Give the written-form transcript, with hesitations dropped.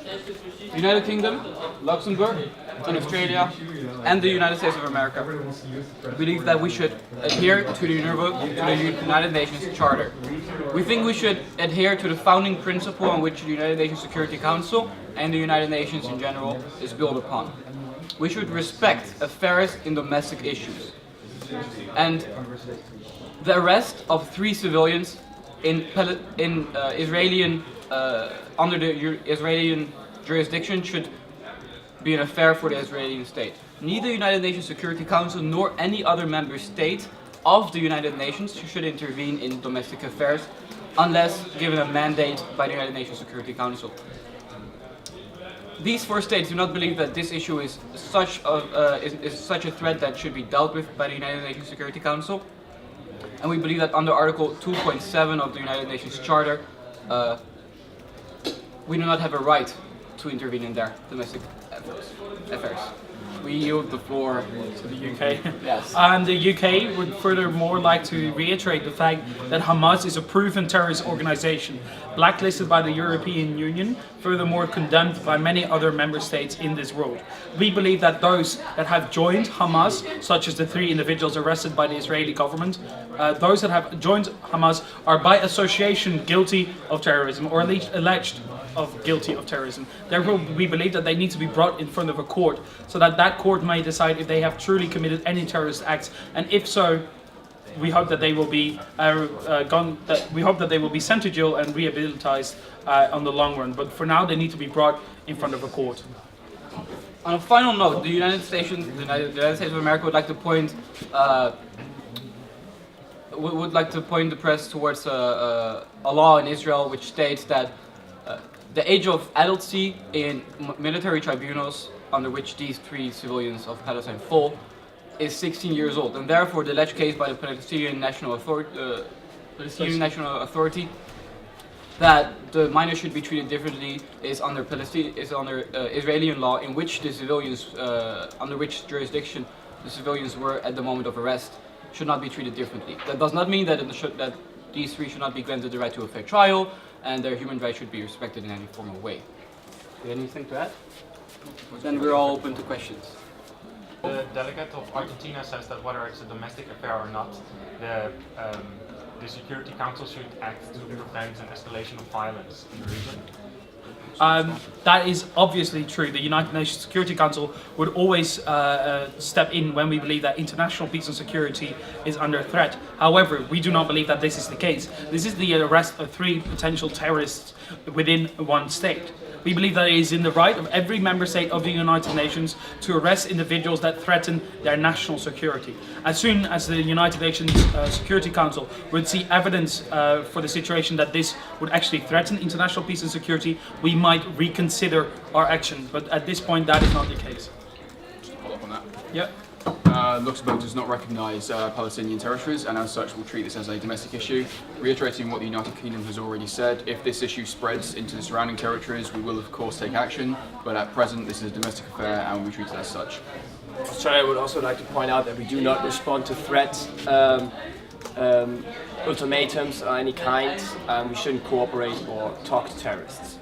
the United Kingdom, Luxembourg, and Australia, and the United States of America believe that we should adhere to the United Nations Charter. We think we should adhere to the founding principle on which the United Nations Security Council and the United Nations in general is built upon. We should respect affairs in domestic issues. And the arrest of 3 civilians under the Israeli jurisdiction should be an affair for the Israeli state. Neither the United Nations Security Council nor any other member state of the United Nations should intervene in domestic affairs unless given a mandate by the United Nations Security Council. These 4 states do not believe that this issue is such a threat that should be dealt with by the United Nations Security Council. And we believe that under Article 2.7 of the United Nations Charter, we do not have a right to intervene in their domestic affairs. We yield the floor to the UK. Yes. The UK would furthermore like to reiterate the fact that Hamas is a proven terrorist organization, blacklisted by the European Union, furthermore condemned by many other member states in this world. We believe that those that have joined Hamas, such as the 3 individuals arrested by the Israeli government, those that have joined Hamas are by association guilty of terrorism, or at least alleged of guilty of terrorism. Therefore, we believe that they need to be brought in front of a court, so that that court may decide if they have truly committed any terrorist acts, and if so, we hope that they will be sent to jail and rehabilitated on the long run. But for now, they need to be brought in front of a court. On a final note, the United States of America would like to point the press towards a law in Israel which states that the age of adultcy in military tribunals under which these 3 civilians of Palestine fall is 16 years old, and therefore the alleged case by the Palestinian National Authority that the minors should be treated differently is under Israeli law, in which the civilians, under which jurisdiction the civilians were at the moment of arrest, should not be treated differently. That does not mean that these 3 should not be granted the right to a fair trial, and their human rights should be respected in any formal way. Do you have anything to add? Then we're all open to questions. The delegate of Argentina says that whether it's a domestic affair or not, the Security Council should act to prevent an escalation of violence in the region. That is obviously true. The United Nations Security Council would always step in when we believe that international peace and security is under threat. However, we do not believe that this is the case. This is the arrest of 3 potential terrorists within one state. We believe that it is in the right of every member state of the United Nations to arrest individuals that threaten their national security. As soon as the United Nations Security Council would see evidence for the situation that this would actually threaten international peace and security, we might reconsider our action. But at this point, that is not the case. Just to follow up on that. Yeah. Luxembourg does not recognise Palestinian territories, and as such will treat this as a domestic issue. Reiterating what the United Kingdom has already said, if this issue spreads into the surrounding territories, we will of course take action, but at present this is a domestic affair and we treat it as such. Australia would also like to point out that we do not respond to threats, ultimatums of any kind, and we shouldn't cooperate or talk to terrorists.